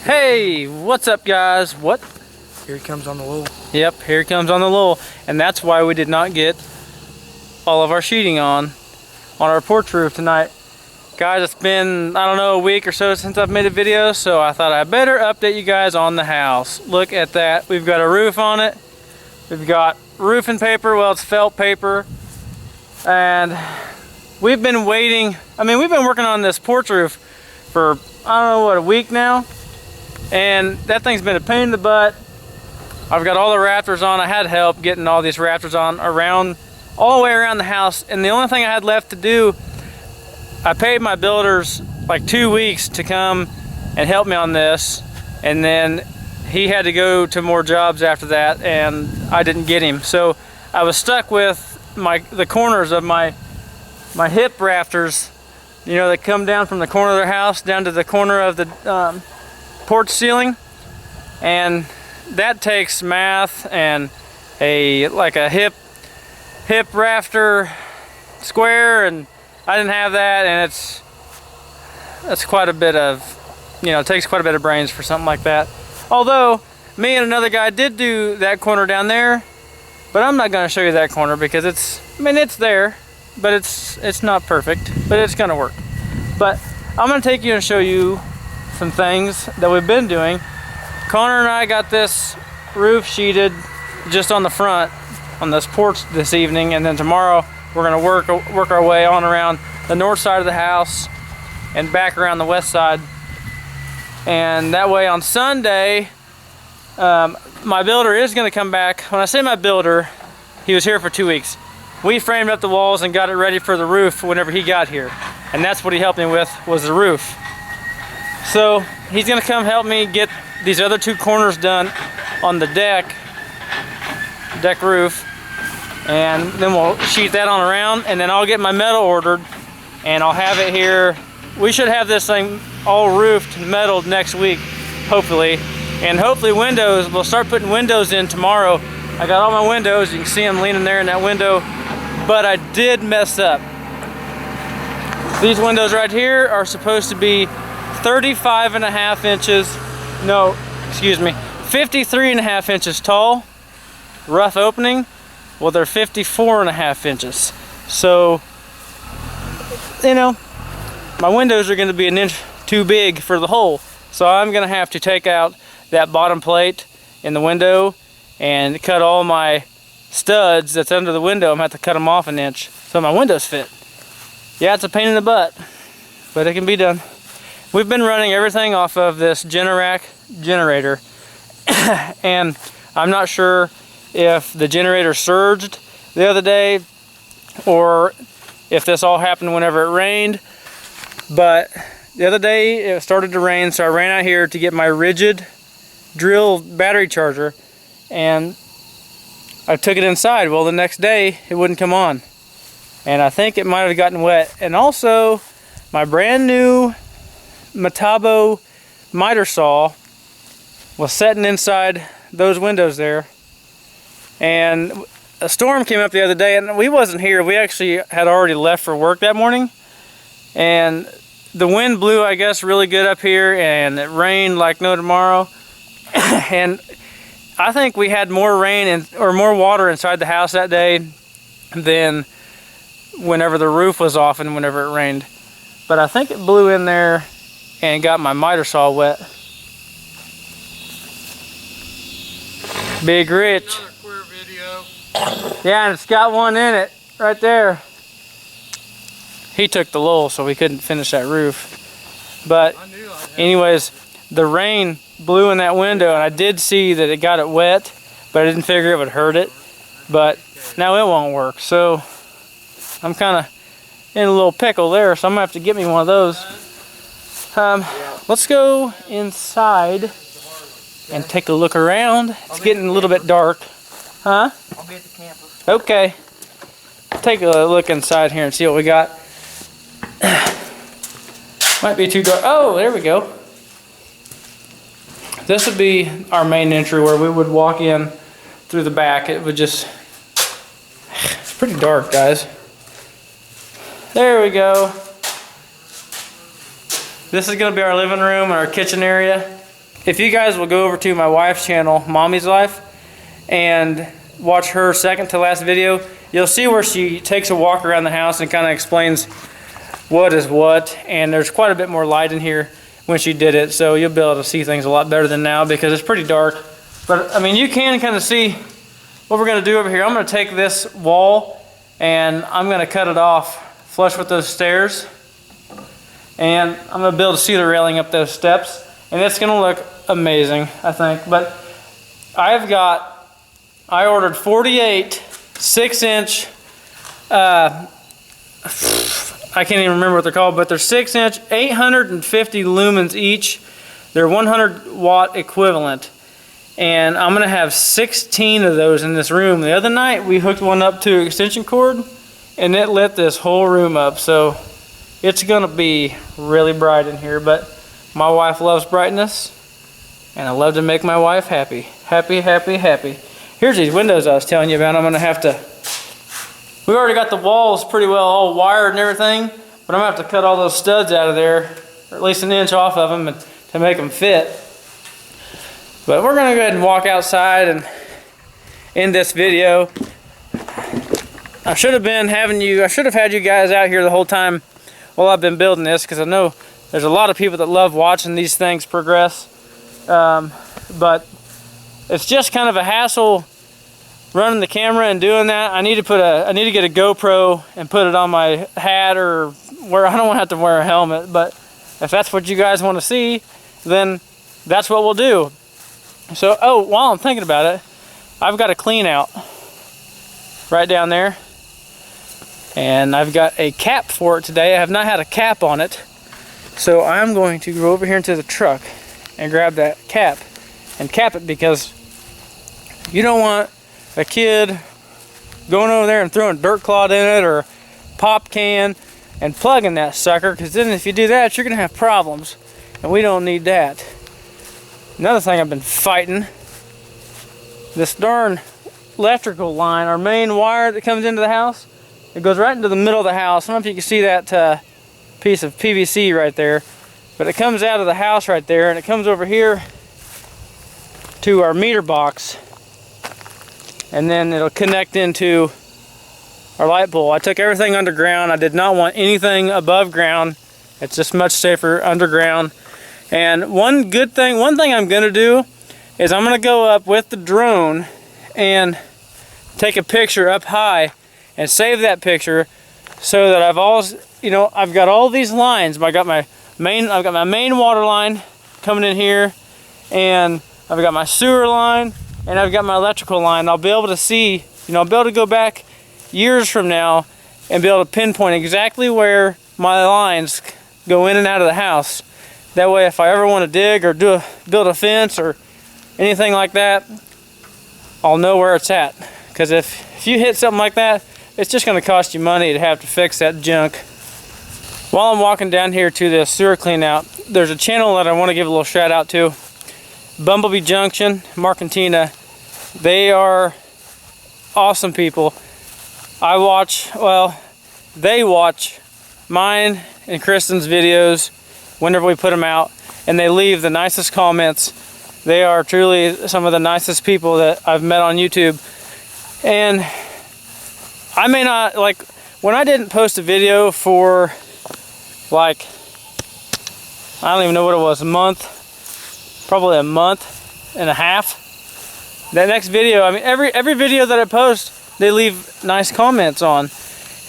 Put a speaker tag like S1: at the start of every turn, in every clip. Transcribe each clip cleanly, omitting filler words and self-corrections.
S1: Hey, what's up guys? What?
S2: Here he comes on the lull.
S1: Yep, here he comes on the lull. And that's why we did not get all of our sheeting on our porch roof tonight. Guys, it's been, I don't know, a week or so since I've made a video, so I thought I better update you guys on the house. Look at that. We've got a roof on it. We've got roofing paper, well, it's felt paper. And we've been waiting. I mean, we've been working on this porch roof for, I don't know, what, a week now? And that thing's been a pain in the butt. I've got all the rafters on. I had help getting all these rafters on around, all the way around the house. And the only thing I had left to do, I paid my builders like 2 weeks to come and help me on this. And then he had to go to more jobs after that, and I didn't get him. So I was stuck with the corners of my hip rafters, you know, that come down from the corner of their house down to the corner of the porch ceiling. And that takes math and like a hip rafter square, and I didn't have that, and that's quite a bit of, you know, it takes quite a bit of brains for something like that. Although me and another guy did do that corner down there, but I'm not going to show you that corner because it's there, but it's not perfect, but it's going to work. But I'm going to take you and show you some things that we've been doing. Connor and I got this roof sheeted just on the front on this porch this evening, and then tomorrow we're going to work our way on around the north side of the house and back around the west side. And that way on Sunday, my builder is going to come back. When I say my builder, he was here for 2 weeks. We framed up the walls and got it ready for the roof whenever he got here. And that's what he helped me with, was the roof. So he's going to come help me get these other 2 corners done on the deck roof. And then we'll sheet that on around, and then I'll get my metal ordered and I'll have it here. We should have this thing all roofed, metaled next week, hopefully. And hopefully windows, we'll start putting windows in tomorrow. I got all my windows, you can see them leaning there in that window, but I did mess up. These windows right here are supposed to be 35.5 inches, no, excuse me, 53.5 inches tall, rough opening. Well, they're 54.5 inches. So, you know, my windows are going to be an inch too big for the hole. So I'm going to have to take out that bottom plate in the window and cut all my studs that's under the window. I'm going to have to cut them off an inch so my windows fit. Yeah, it's a pain in the butt, but it can be done. We've been running everything off of this Generac generator, and I'm not sure if the generator surged the other day or if this all happened whenever it rained. But the other day it started to rain, so I ran out here to get my Rigid drill battery charger, and I took it inside. Well, the next day it wouldn't come on, and I think it might have gotten wet. And also my brand new Metabo miter saw was sitting inside those windows there, and a storm came up the other day, and we wasn't here. We actually had already left for work that morning, and the wind blew, I guess, really good up here, and it rained like no tomorrow. And I think we had more rain or more water inside the house that day than whenever the roof was off and whenever it rained. But I think it blew in there and got my miter saw wet. Big Rich.
S2: Another queer video.
S1: Yeah, and it's got one in it right there. He took the lull, so we couldn't finish that roof. But anyways, the rain blew in that window, and I did see that it got it wet, but I didn't figure it would hurt it. But now it won't work, so I'm kind of in a little pickle there, so I'm gonna have to get me one of those. Let's go inside and take a look around. It's getting a little bit dark. Huh?
S2: I'll be at the camper.
S1: Okay. Take a look inside here and see what we got. Might be too dark. Oh, there we go. This would be our main entry where we would walk in through the back. It would just, it's pretty dark, guys. There we go. This is going to be our living room and our kitchen area. if you guys will go over to my wife's channel, Mommy's Life, and watch her second to last video, you'll see where she takes a walk around the house and kind of explains what is what, and there's quite a bit more light in here when she did it, so you'll be able to see things a lot better than now because it's pretty dark. But I mean, you can kind of see what we're going to do over here. I'm going to take this wall and I'm going to cut it off flush with those stairs, and I'm going to build a cedar railing up those steps, and it's going to look amazing, I think. But I ordered 48 6-inch, I can't even remember what they're called, but they're 6-inch, 850 lumens each. They're 100-watt equivalent. And I'm gonna have 16 of those in this room. The other night we hooked one up to an extension cord and it lit this whole room up. So it's gonna be really bright in here, but my wife loves brightness and I love to make my wife happy. Happy, happy, happy. Here's these windows I was telling you about. I'm gonna have to, we've already got the walls pretty well all wired and everything, but I'm gonna have to cut all those studs out of there, or at least an inch off of them to make them fit. But we're gonna go ahead and walk outside and end this video. I should have had you guys out here the whole time while I've been building this, because I know there's a lot of people that love watching these things progress. But it's just kind of a hassle running the camera and doing that. I need to get a GoPro and put it on my hat, or where I don't want to have to wear a helmet. But if that's what you guys want to see, then that's what we'll do. So, oh, while I'm thinking about it, I've got a clean out right down there, and I've got a cap for it today. I have not had a cap on it, so I'm going to go over here into the truck and grab that cap and cap it, because you don't want a kid going over there and throwing dirt clod in it or pop can and plugging that sucker, because then if you do that, you're gonna have problems, and we don't need that. Another thing I've been fighting, this darn electrical line, our main wire that comes into the house, it goes right into the middle of the house. I don't know if you can see that piece of PVC right there, but it comes out of the house right there, and it comes over here to our meter box, and then it'll connect into our light pole. I took everything underground. I did not want anything above ground. It's just much safer underground. And one thing I'm gonna do is I'm gonna go up with the drone and take a picture up high and save that picture, so that I've got all these lines. I've got my main water line coming in here, and I've got my sewer line, and I've got my electrical line. I'll be able to see, I'll be able to go back years from now and be able to pinpoint exactly where my lines go in and out of the house. That way, if I ever want to dig or build a fence or anything like that, I'll know where it's at. Because if you hit something like that, it's just going to cost you money to have to fix that junk. While I'm walking down here to the sewer clean out, there's a channel that I want to give a little shout out to. Bumblebee Junction, Mark and Tina. They are awesome people. They watch mine and Kristen's videos whenever we put them out, and they leave the nicest comments. They are truly some of the nicest people that I've met on YouTube. And I may not, when I didn't post a video for I don't even know what it was, probably a month and a half. That next video, I mean, every video that I post, they leave nice comments on,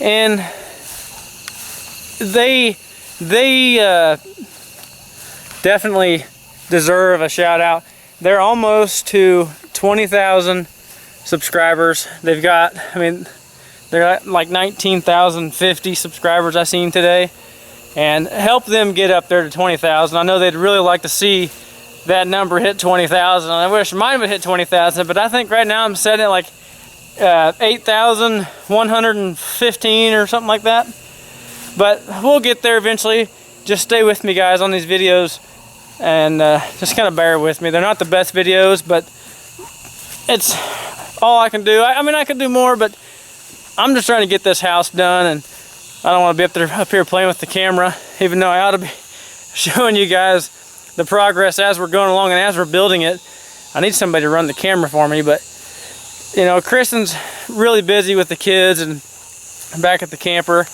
S1: and they definitely deserve a shout out. They're almost to 20,000 subscribers. They've got, they're at like 19,050 subscribers I seen today, and help them get up there to 20,000. I know they'd really like to see that number hit 20,000. I wish mine would hit 20,000, but I think right now I'm setting it 8,115 or something like that. But we'll get there eventually. Just stay with me, guys, on these videos, and just kind of bear with me. They're not the best videos, but it's all I can do. I could do more, but I'm just trying to get this house done, and I don't want to be up here playing with the camera, even though I ought to be showing you guys the progress as we're going along and as we're building it. I need somebody to run the camera for me, but you know, Kristen's really busy with the kids and back at the camper.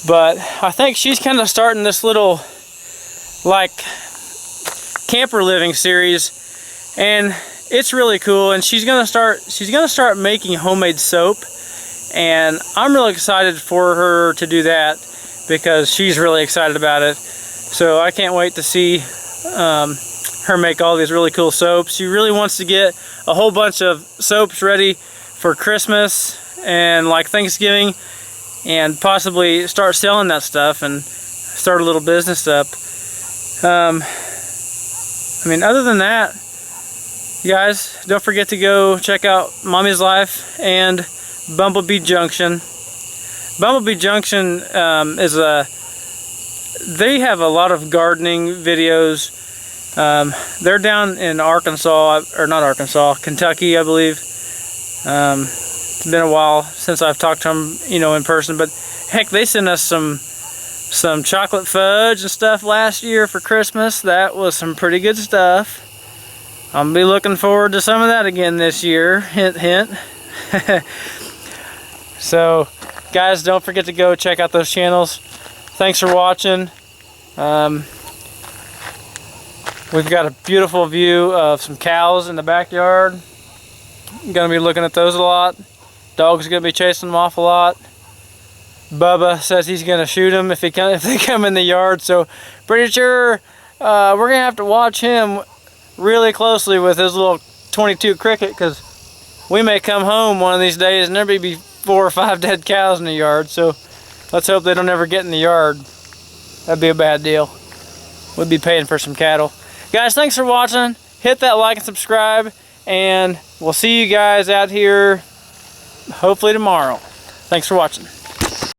S1: But I think she's kind of starting this little like camper living series, and it's really cool. And she's gonna start making homemade soap, and I'm really excited for her to do that because she's really excited about it. So I can't wait to see her make all these really cool soaps. She really wants to get a whole bunch of soaps ready for Christmas and like Thanksgiving, and possibly start selling that stuff and start a little business up. I mean, other than that, you guys, don't forget to go check out Mommy's Life and Bumblebee Junction. Bumblebee Junction they have a lot of gardening videos. They're down in Arkansas, or not Arkansas, Kentucky, I believe. It's been a while since I've talked to them, you know, in person, but heck, they sent us some chocolate fudge and stuff last year for Christmas. That was some pretty good stuff. I'll be looking forward to some of that again this year. Hint, hint. So, guys, don't forget to go check out those channels. Thanks for watching. We've got a beautiful view of some cows in the backyard. I'm gonna be looking at those a lot. Dog's gonna be chasing them off a lot. Bubba says he's gonna shoot them if they come in the yard. So pretty sure we're gonna have to watch him really closely with his little 22 Cricket, because we may come home one of these days and there may be 4 or 5 dead cows in the yard. So let's hope they don't ever get in the yard. That'd be a bad deal. We'd be paying for some cattle. Guys, thanks for watching. Hit that like and subscribe, and we'll see you guys out here hopefully tomorrow. Thanks for watching.